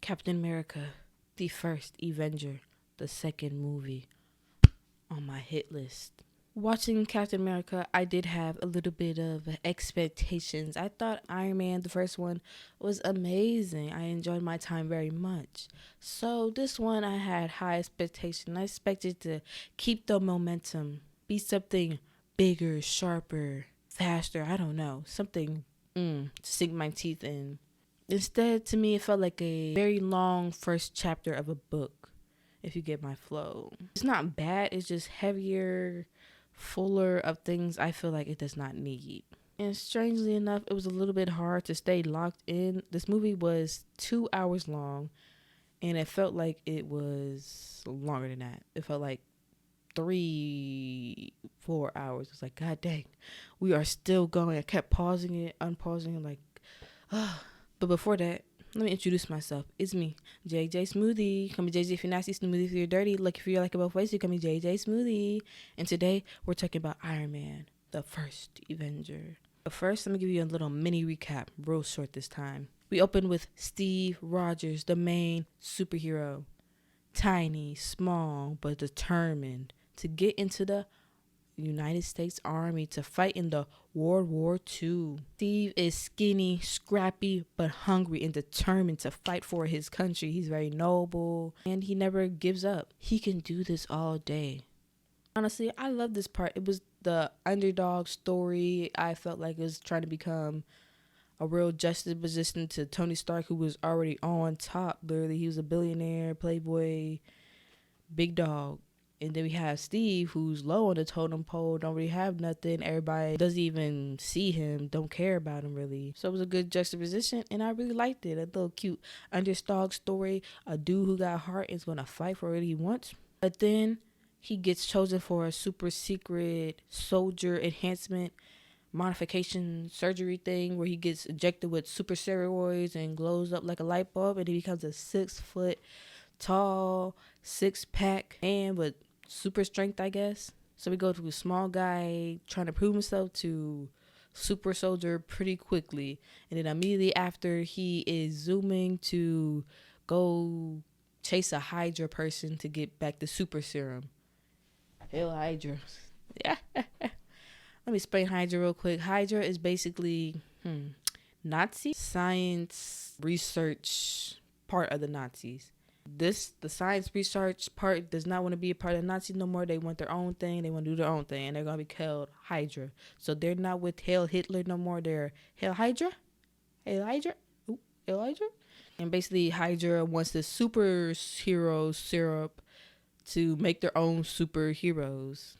Captain America, the first Avenger, the second movie on my hit list. Watching Captain America, I did have a little bit of expectations. I thought Iron Man, the first one, was amazing. I enjoyed my time very much. So this one, I had high expectations. I expected to keep the momentum, be something bigger, sharper, faster. I don't know, something to sink my teeth in. Instead, to me, it felt like a very long first chapter of a book, if you get my flow. It's not bad, it's just heavier, fuller of things I feel like it does not need. And strangely enough, it was a little bit hard to stay locked in. This movie was 2 hours long, and it felt like it was longer than that. It felt like 3-4 hours. It's like, God dang, we are still going. I kept pausing it, unpausing it, like, But before that, let me introduce myself. It's me, JJ Smoothie. Call me JJ if you're nasty, Smoothie if you're dirty. Lucky if you like it both ways, you call me JJ Smoothie. And today, we're talking about Iron Man, the first Avenger. But first, let me give you a little mini recap, real short this time. We open with Steve Rogers, the main superhero. Tiny, small, but determined to get into the United States Army to fight in the World War II. Steve is skinny, scrappy, but hungry and determined to fight for his country. He's very noble and he never gives up. He can do this all day. Honestly, I love this part. It was the underdog story. I felt like it was trying to become a real juxtaposition to Tony Stark, who was already on top. Literally, he was a billionaire, playboy, big dog. And then we have Steve, who's low on the totem pole, don't really have nothing. Everybody doesn't even see him, don't care about him really. So it was a good juxtaposition, and I really liked it. A little cute underdog story. A dude who got heart is going to fight for what he wants. But then he gets chosen for a super secret soldier enhancement modification surgery thing where he gets injected with super steroids and glows up like a light bulb, and he becomes a 6 foot tall, 6-pack man with super strength, I guess. So we go to a small guy trying to prove himself to super soldier pretty quickly, and then immediately after he is zooming to go chase a Hydra person to get back the super serum. Hell, Hydra. Yeah. Let me explain Hydra real quick. Hydra is basically Nazi science research part of the Nazis. The science research part does not want to be a part of the Nazis no more. They want their own thing. They want to do their own thing, and they're going to be called Hydra. So they're not with Hail Hitler no more. They're Hail Hydra. Hail Hydra. Ooh, Hail Hydra. And basically, Hydra wants the superhero syrup to make their own superheroes.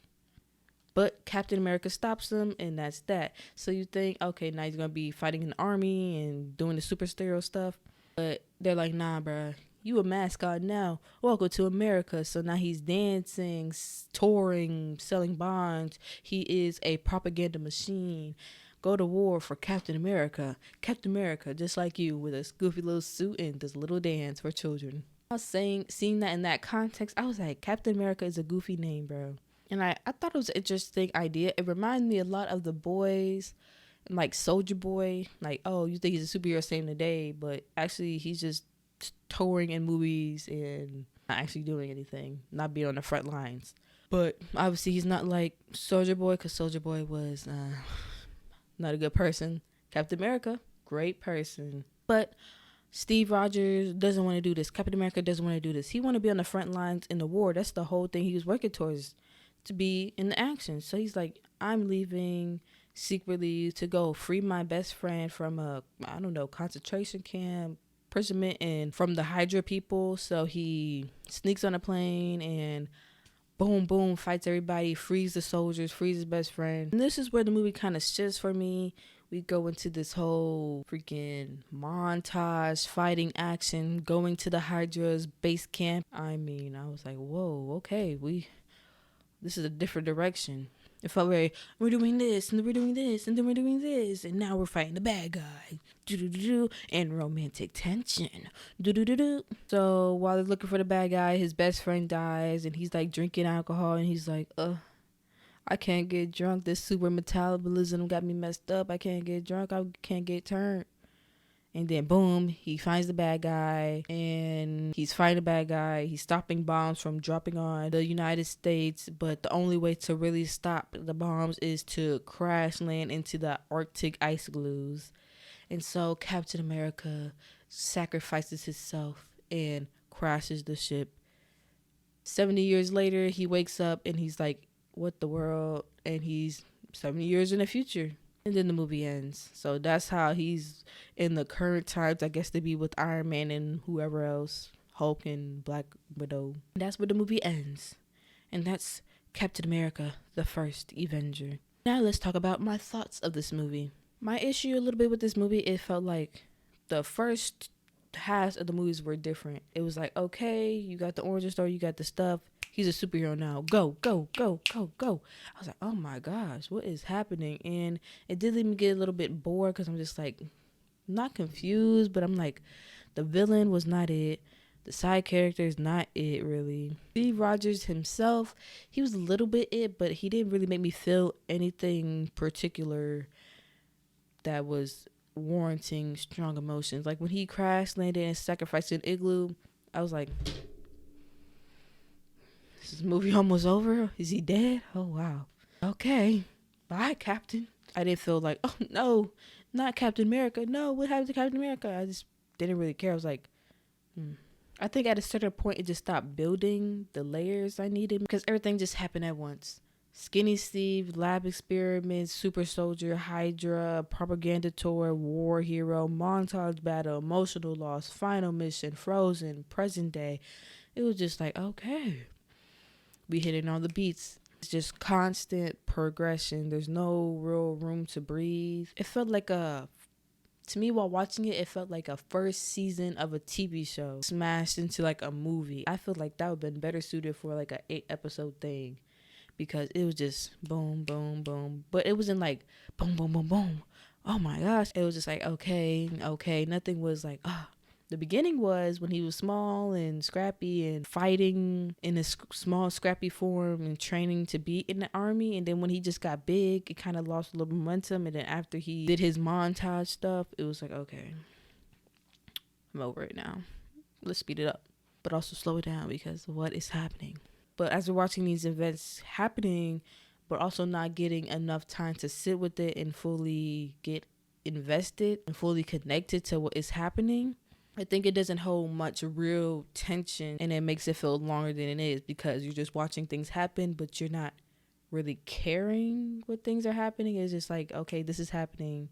But Captain America stops them, and that's that. So you think, okay, now he's going to be fighting in the army and doing the superhero stuff. But they're like, nah, bruh, you a mascot now. Welcome to America. So now he's dancing, touring, selling bonds. He is a propaganda machine. Go to war for Captain America. Captain America, just like you, with a goofy little suit and this little dance for children. I was seeing that in that context, I was like, Captain America is a goofy name, bro. And I thought it was an interesting idea. It reminded me a lot of The Boys and like Soldier Boy. Like, oh, you think he's a superhero saving the day, but actually he's just touring in movies and not actually doing anything, not being on the front lines. But obviously he's not like Soldier Boy, because Soldier Boy was not a good person. Captain America, great person. But Steve Rogers doesn't want to do this. Captain America doesn't want to do this. He want to be on the front lines in the war. That's the whole thing he was working towards, to be in the action. So he's like, I'm leaving secretly to go free my best friend from a, I don't know, concentration camp, imprisonment, and from the Hydra people. So he sneaks on a plane and boom, boom, fights everybody, frees the soldiers, frees his best friend. And this is where the movie kind of shifts for me. We go into this whole freaking montage, fighting action, going to the Hydra's base camp. I mean, I was like, whoa, okay, this is a different direction. It felt very, we're doing this, and we're doing this, and then we're doing this, and now we're fighting the bad guy. Do-do-do-do, and romantic tension. Do-do-do-do. So while they're looking for the bad guy, his best friend dies, and he's like drinking alcohol, and he's like, I can't get drunk. This super metabolism got me messed up. I can't get drunk. I can't get turned. And then boom, he finds the bad guy and he's fighting the bad guy. He's stopping bombs from dropping on the United States. But the only way to really stop the bombs is to crash land into the Arctic ice glues. And so Captain America sacrifices himself and crashes the ship. 70 years later, he wakes up and he's like, what the world? And he's 70 years in the future. And then the movie ends. So that's how he's in the current times, I guess, to be with Iron Man and whoever else, Hulk and Black Widow. And that's where the movie ends. And that's Captain America, the first Avenger. Now let's talk about my thoughts of this movie. My issue a little bit with this movie, it felt like the first halves of the movies were different. It was like, okay, you got the origin story, you got the stuff. He's a superhero now. Go, go, go, go, go. I was like, oh my gosh, what is happening? And it did leave me get a little bit bored because I'm just like, not confused, but I'm like, the villain was not it. The side character is not it, really. Steve Rogers himself, he was a little bit it, but he didn't really make me feel anything particular that was warranting strong emotions. Like when he crashed, landed, and sacrificed an igloo, I was like, is this movie almost over? Is he dead? Oh, wow. Okay. Bye, Captain. I didn't feel like, oh, no, not Captain America. No, what happened to Captain America? I just didn't really care. I was like, I think at a certain point, it just stopped building the layers I needed because everything just happened at once. Skinny Steve, lab experiments, super soldier, Hydra, propaganda tour, war hero, montage battle, emotional loss, final mission, Frozen, present day. It was just like, okay. We hitting all the beats. It's just constant progression. There's no real room to breathe. It felt like to me while watching it, it felt like a first season of a TV show smashed into like a movie. I feel like that would have been better suited for like a 8-episode thing because it was just boom, boom, boom. But it wasn't like boom, boom, boom, boom. Oh my gosh. It was just like, okay. Nothing was like, The beginning was when he was small and scrappy and fighting in a small scrappy form and training to be in the army. And then when he just got big, it kind of lost a little momentum. And then after he did his montage stuff, it was like, okay, I'm over it now. Let's speed it up, but also slow it down because what is happening? But as we're watching these events happening, but also not getting enough time to sit with it and fully get invested and fully connected to what is happening, I think it doesn't hold much real tension and it makes it feel longer than it is because you're just watching things happen, but you're not really caring what things are happening. It's just like, okay, this is happening,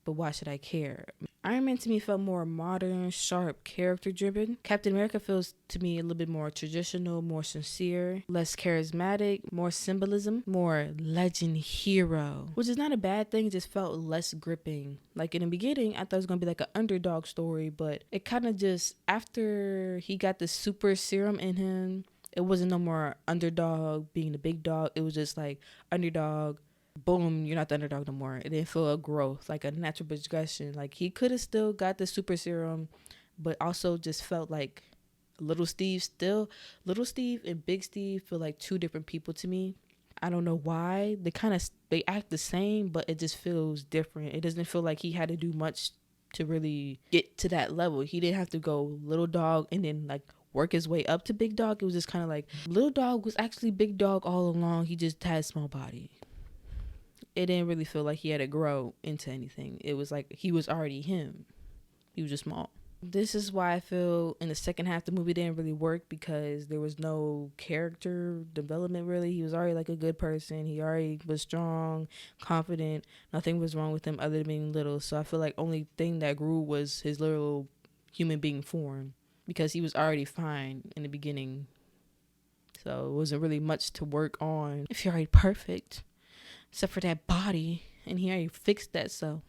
but why should I care? Iron Man to me felt more modern, sharp, character driven. Captain America feels to me a little bit more traditional, more sincere, less charismatic, more symbolism, more legend hero, which is not a bad thing. It just felt less gripping. Like in the beginning, I thought it was going to be like an underdog story, but it kind of just, after he got the super serum in him, it wasn't no more underdog being the big dog. It was just like underdog, boom, you're not the underdog no more. It didn't feel a growth, like a natural progression. Like he could have still got the super serum, but also just felt like Little Steve and Big Steve feel like two different people to me. I don't know why. They act the same, but it just feels different. It doesn't feel like he had to do much to really get to that level. He didn't have to go little dog and then like work his way up to big dog. It was just kind of like little dog was actually big dog all along. He just had a small body. It didn't really feel like he had to grow into anything. It was like he was already him. He was just small. This is why I feel in the second half the movie didn't really work because there was no character development really. He was already like a good person. He already was strong, confident. Nothing was wrong with him other than being little. So I feel like only thing that grew was his little human being form because he was already fine in the beginning. So it wasn't really much to work on if you're already perfect. Except for that body, and he already fixed that, so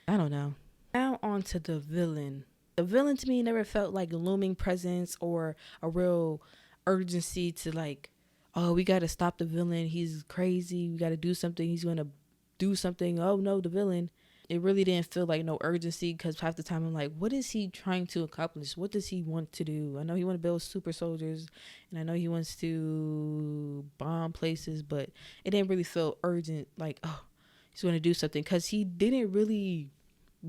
I don't know. Now on to the villain. The villain to me never felt like a looming presence or a real urgency to like, oh, we got to stop the villain. He's crazy. We got to do something. He's going to do something. Oh, no, the villain. It really didn't feel like no urgency because half the time I'm like, what is he trying to accomplish? What does he want to do? I know he wants to build super soldiers and I know he wants to bomb places, but it didn't really feel urgent. Like, oh, he's going to do something because he didn't really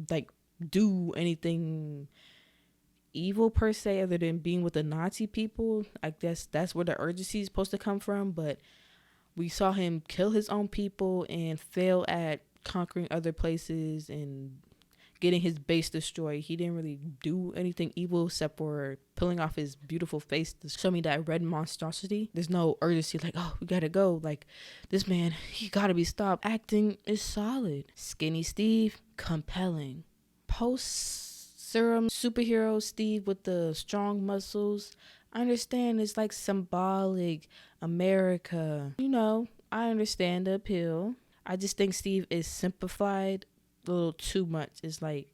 like do anything evil per se other than being with the Nazi people. I guess that's where the urgency is supposed to come from, but we saw him kill his own people and fail at conquering other places and getting his base destroyed. He didn't really do anything evil except for peeling off his beautiful face to show me that red monstrosity. There's no urgency like, oh, we gotta go. Like, this man, he gotta be stopped. Acting is solid. Skinny Steve, compelling. Post serum superhero Steve with the strong muscles. I understand it's like symbolic America. I understand the appeal. I just think Steve is simplified a little too much. It's like,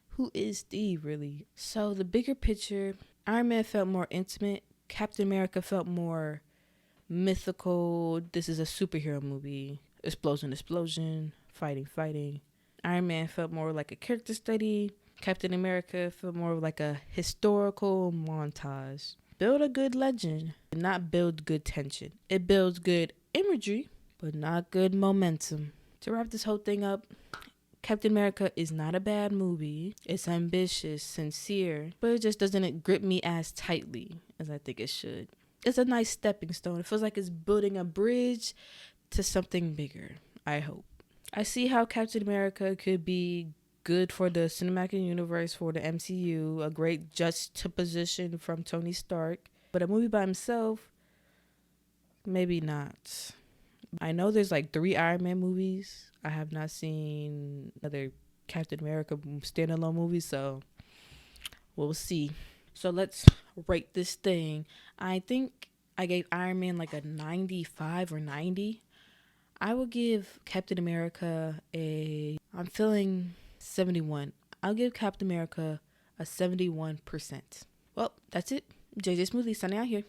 who is Steve really? So the bigger picture, Iron Man felt more intimate. Captain America felt more mythical. This is a superhero movie. Explosion, fighting. Iron Man felt more like a character study. Captain America felt more like a historical montage. Build a good legend, not build good tension. It builds good imagery, but not good momentum. To wrap this whole thing up, Captain America is not a bad movie. It's ambitious, sincere, but it just doesn't grip me as tightly as I think it should. It's a nice stepping stone. It feels like it's building a bridge to something bigger, I hope. I see how Captain America could be good for the cinematic universe, for the MCU, a great juxtaposition from Tony Stark. But a movie by himself, maybe not. I know there's like 3 Iron Man movies. I have not seen other Captain America standalone movies, so we'll see. So let's rate this thing. I think I gave Iron Man like a 95 or 90. I will give Captain America I'm feeling 71. I'll give Captain America a 71%. Well, that's it. JJ Smoothie signing out here.